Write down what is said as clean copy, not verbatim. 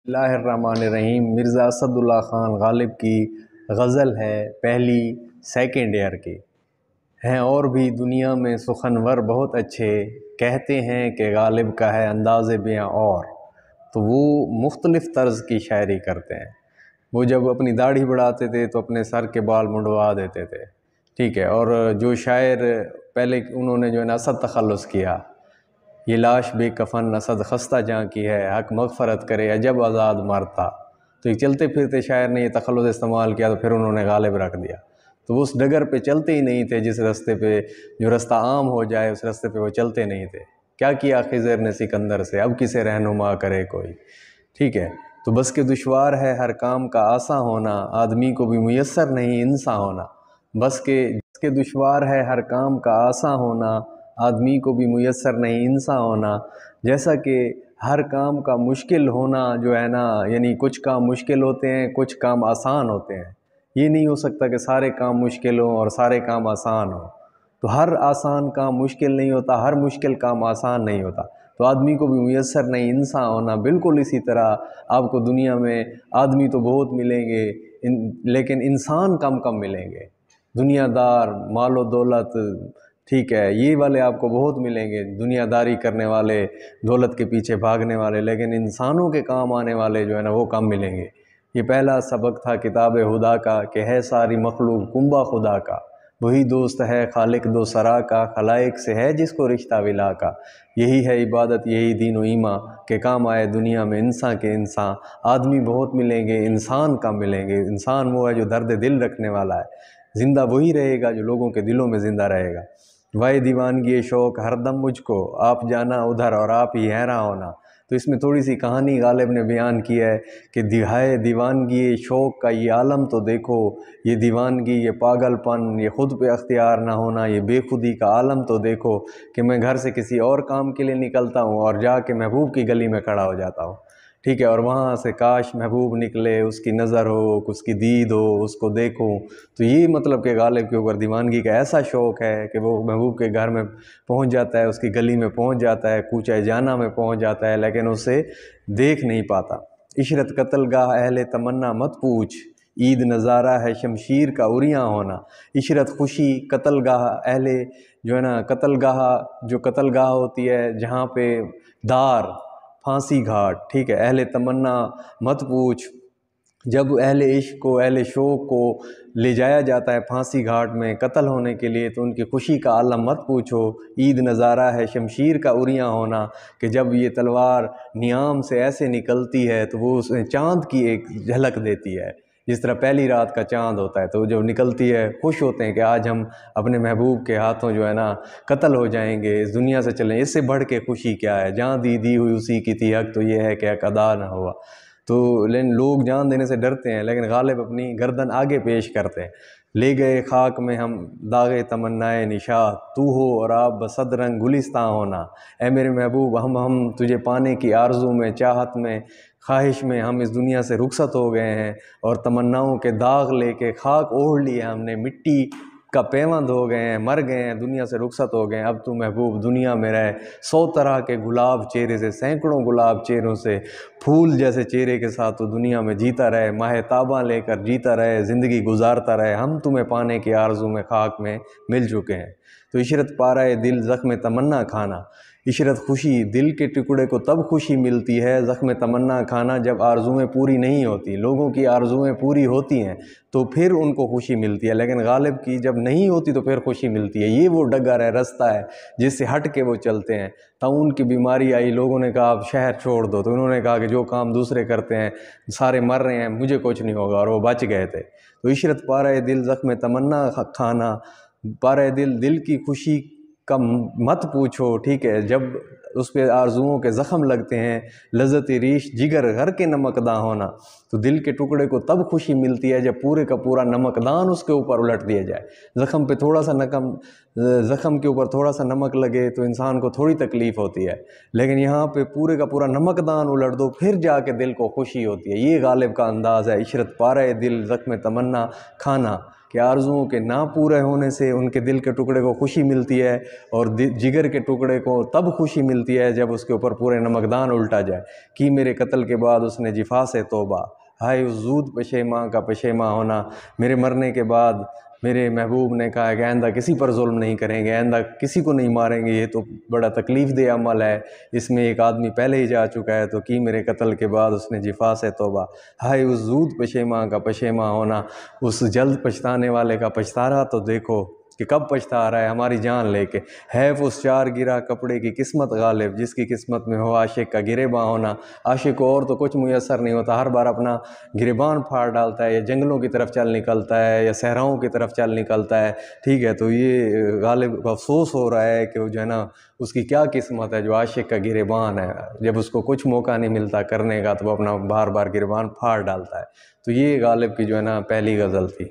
اللہ الرحمن الرحیم۔ مرزا اسد اللہ خان غالب کی غزل ہے، پہلی سیکنڈ ایئر کی ہیں اور بھی دنیا میں سخنور بہت اچھے، کہتے ہیں کہ غالب کا ہے انداز بیاں اور۔ تو وہ مختلف طرز کی شاعری کرتے ہیں۔ وہ جب اپنی داڑھی بڑھاتے تھے تو اپنے سر کے بال منڈوا دیتے تھے، ٹھیک ہے۔ اور جو شاعر پہلے انہوں نے جو ہے نا اسد تخلص کیا، یہ لاش بے کفن اسد خستہ جاں کی ہے، حق مغفرت کرے عجب آزاد مرتا۔ تو ایک چلتے پھرتے شاعر نے یہ تخلص استعمال کیا تو پھر انہوں نے غالب رکھ دیا۔ تو وہ اس ڈگر پہ چلتے ہی نہیں تھے، جس رستے پہ جو رستہ عام ہو جائے اس رستے پہ وہ چلتے نہیں تھے۔ کیا کیا خضر نے سکندر سے، اب کسے رہنما کرے کوئی، ٹھیک ہے۔ تو بس کہ دشوار ہے ہر کام کا آساں ہونا، آدمی کو بھی میسر نہیں انساں ہونا۔ بس کہ دشوار ہے ہر کام کا آساں ہونا، آدمی کو بھی میسر نہیں انساں ہونا۔ جیسا کہ ہر کام کا مشکل ہونا جو ہے نا، یعنی کچھ کام مشکل ہوتے ہیں، کچھ کام آسان ہوتے ہیں۔ یہ نہیں ہو سکتا کہ سارے کام مشکل ہوں اور سارے کام آسان ہوں۔ تو ہر آسان کام مشکل نہیں ہوتا، ہر مشکل کام آسان نہیں ہوتا۔ تو آدمی کو بھی میسر نہیں انسان ہونا۔ بالکل اسی طرح آپ کو دنیا میں آدمی تو بہت ملیں گے لیکن انسان کم کم ملیں گے۔ دنیا دار، مال و دولت، ٹھیک ہے، یہ والے آپ کو بہت ملیں گے، دنیا داری کرنے والے، دولت کے پیچھے بھاگنے والے، لیکن انسانوں کے کام آنے والے جو ہے نا وہ کم ملیں گے۔ یہ پہلا سبق تھا کتاب خدا کا کہ ہے ساری مخلوق کنبہ خدا کا، وہی دوست ہے خالق دو سرا کا، خلائق سے ہے جس کو رشتہ ولا کا۔ یہی ہے عبادت، یہی دین و ایمان کہ کام آئے دنیا میں انسان کے انسان۔ آدمی بہت ملیں گے، انسان کم ملیں گے۔ انسان وہ ہے جو درد دل رکھنے والا ہے، زندہ وہی رہے گا جو لوگوں کے دلوں میں زندہ رہے گا۔ وائے دیوانگی شوق ہر دم مجھ کو، آپ جانا ادھر اور آپ ہی حیراں ہونا۔ تو اس میں تھوڑی سی کہانی غالب نے بیان کی ہے کہ دہائے دیوانگی شوق کا یہ عالم تو دیکھو، یہ دیوانگی، یہ پاگل پن، یہ خود پہ اختیار نہ ہونا، یہ بے خودی کا عالم تو دیکھو کہ میں گھر سے کسی اور کام کے لیے نکلتا ہوں اور جا کے محبوب کی گلی میں کھڑا ہو جاتا ہوں، ٹھیک ہے، اور وہاں سے کاش محبوب نکلے، اس کی نظر ہو، اس کی دید ہو، اس کو دیکھوں۔ تو یہ مطلب کہ غالب کے اوپر دیوانگی کا ایسا شوق ہے کہ وہ محبوب کے گھر میں پہنچ جاتا ہے، اس کی گلی میں پہنچ جاتا ہے، کوچہ جانا میں پہنچ جاتا ہے، لیکن اسے دیکھ نہیں پاتا۔ عشرت قتل گاہ اہل تمنا مت پوچھ، عید نظارہ ہے شمشیر کا عریاں ہونا۔ عشرت خوشی قتل گاہ اہل جو ہے نا، قتل گاہ ہوتی ہے جہاں پہ دار، پھانسی گھاٹ، ٹھیک ہے، اہل تمنا مت پوچھ۔ جب اہل عشق کو، اہل شوق کو لے جایا جاتا ہے پھانسی گھاٹ میں قتل ہونے کے لیے تو ان کی خوشی کا عالم مت پوچھو۔ عید نظارہ ہے شمشیر کا عریاں ہونا، کہ جب یہ تلوار نیام سے ایسے نکلتی ہے تو وہ اس میں چاند کی ایک جھلک دیتی ہے، جس طرح پہلی رات کا چاند ہوتا ہے، تو جب نکلتی ہے خوش ہوتے ہیں کہ آج ہم اپنے محبوب کے ہاتھوں جو ہے نا قتل ہو جائیں گے، اس دنیا سے چلیں۔ اس سے بڑھ کے خوشی کیا ہے؟ جان دی ہوئی اسی کی تھی، حق تو یہ ہے کہ حق ادا نہ ہوا۔ تو لیکن لوگ جان دینے سے ڈرتے ہیں، لیکن غالب اپنی گردن آگے پیش کرتے ہیں۔ لے گئے خاک میں ہم داغے تمنائے نشاط، تو ہو اور آپ بصد رنگ گلستاں ہونا۔ اے میرے محبوب، ہم تجھے پانے کی آرزو میں، چاہت میں، خواہش میں ہم اس دنیا سے رخصت ہو گئے ہیں اور تمناؤں کے داغ لے کے خاک اوڑھ لیے ہم نے، مٹی کا پیوند ہو گئے ہیں، مر گئے ہیں، دنیا سے رخصت ہو گئے ہیں۔ اب تو محبوب دنیا میں رہے، 100 طرح کے گلاب چہرے سے، سینکڑوں گلاب چہروں سے، پھول جیسے چہرے کے ساتھ تو دنیا میں جیتا رہے، ماہ تاباں لے کر جیتا رہے، زندگی گزارتا رہے۔ ہم تمہیں پانے کی آرزو میں خاک میں مل چکے ہیں۔ تو عشرت پارہ دل زخم تمنا کھانا، عشرت خوشی، دل کے ٹکڑے کو تب خوشی ملتی ہے، زخم تمنا کھانا جب آرزویں پوری نہیں ہوتی۔ لوگوں کی آرزویں پوری ہوتی ہیں تو پھر ان کو خوشی ملتی ہے، لیکن غالب کی جب نہیں ہوتی تو پھر خوشی ملتی ہے۔ یہ وہ ڈگر ہے، رستہ ہے جس سے ہٹ کے وہ چلتے ہیں۔ طاعون کی بیماری آئی، لوگوں نے کہا آپ شہر چھوڑ دو، تو انہوں نے کہا کہ جو کام دوسرے کرتے ہیں سارے مر رہے ہیں، مجھے کچھ نہیں ہوگا، اور وہ بچ گئے تھے۔ تو عشرت پارہ دل زخم تمنا کھانا، پارہ دل کی خوشی کا مت پوچھو، ٹھیک ہے، جب اس پہ آرزوؤں کے زخم لگتے ہیں، لذت ریش جگر گھر کے نمکداں ہونا۔ تو دل کے ٹکڑے کو تب خوشی ملتی ہے جب پورے کا پورا نمکدان اس کے اوپر الٹ دیا جائے۔ زخم کے اوپر تھوڑا سا نمک لگے تو انسان کو تھوڑی تکلیف ہوتی ہے، لیکن یہاں پہ پورے کا پورا نمکدان الٹ دو، پھر جا کے دل کو خوشی ہوتی ہے۔ یہ غالب کا انداز ہے، عشرت پارہ دل زخم تمنا کھانا، کہ آرزوؤں کے نہ پورے ہونے سے ان کے دل کے ٹکڑے کو خوشی ملتی ہے، اور جگر کے ٹکڑے کو تب خوشی ملتی ہے جب اس کے اوپر پورے نمکدان الٹا جائے۔ کی میرے قتل کے بعد اس نے جفا سے توبہ، ہائے اس زود پشیماں کا پشیماں ہونا۔ میرے مرنے کے بعد میرے محبوب نے کہا کہ آئندہ کسی پر ظلم نہیں کریں گے، آئندہ کسی کو نہیں ماریں گے، یہ تو بڑا تکلیف دہ عمل ہے، اس میں ایک آدمی پہلے ہی جا چکا ہے۔ تو کی میرے قتل کے بعد اس نے جفا سے توبہ، ہائے اس زود پشیماں کا پشیماں ہونا۔ اس جلد پچھتانے والے کا پچھتارا تو دیکھو کہ کب پچھتا رہا ہے ہماری جان لے کے۔ حیف اس چار گرا کپڑے کی قسمت غالب، جس کی قسمت میں ہو عاشق کا گریباں ہونا۔ عاشق کو اور تو کچھ میسر نہیں ہوتا، ہر بار اپنا گریبان پھاڑ ڈالتا ہے، یا جنگلوں کی طرف چل نکلتا ہے، یا صحراؤں کی طرف چل نکلتا ہے، ٹھیک ہے۔ تو یہ غالب کو افسوس ہو رہا ہے کہ وہ جو ہے نا اس کی کیا قسمت ہے جو عاشق کا گریبان ہے، جب اس کو کچھ موقع نہیں ملتا کرنے کا تو وہ اپنا بار بار گریبان پھاڑ ڈالتا ہے۔ تو یہ غالب کی جو ہے نا پہلی غزل تھی۔